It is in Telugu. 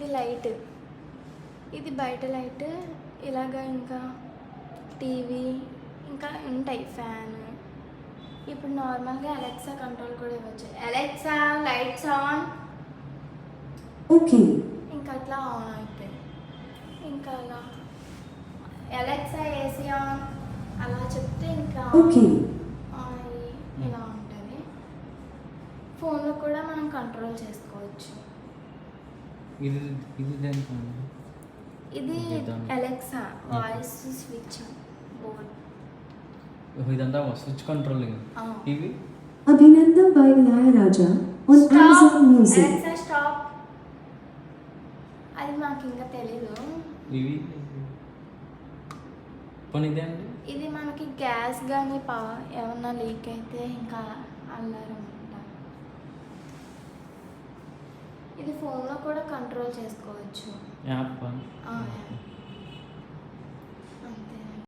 ఇది లైట్, ఇది బయట లైట్. ఇలాగ ఇంకా టీవీ ఇంకా ఉంటాయి, ఫ్యాన్. ఇప్పుడు నార్మల్గా అలెక్సా కంట్రోల్ కూడా ఇవ్వచ్చు. Alexa lights on, okay. ఇంకా అట్లా ఆన్ అవుతాయి. ఇంకా అలా అలెక్సా ఏసీ ఆన్ అలా చెప్తే ఇంకా ఓకే. ఆన్ అయ్యి ఇలా ఉంటుంది. ఫోన్లో కూడా మనం కంట్రోల్ చేసుకోవచ్చు. ఇది దేనికి? ఇది అలెక్సా వాయిస్ స్విచ్ బోర్డ్. ఇదంతా స్విచ్ కంట్రోలింగ్. ఇవి Abhinandan by Ilaiyaraaja on Amazon Music. Alexa stop. అది నాకు ఇంకా తెలీదు. ఇవి పోనీ ఇదే అండి. ఇది మనకి గ్యాస్ కానీ ఏమన్నా లీక్ అయితే ఇంకా అలారం అంట. ఇది ఫోన్లో కూడా కంట్రోల్ చేసుకోవచ్చు. యాప్ ఆ,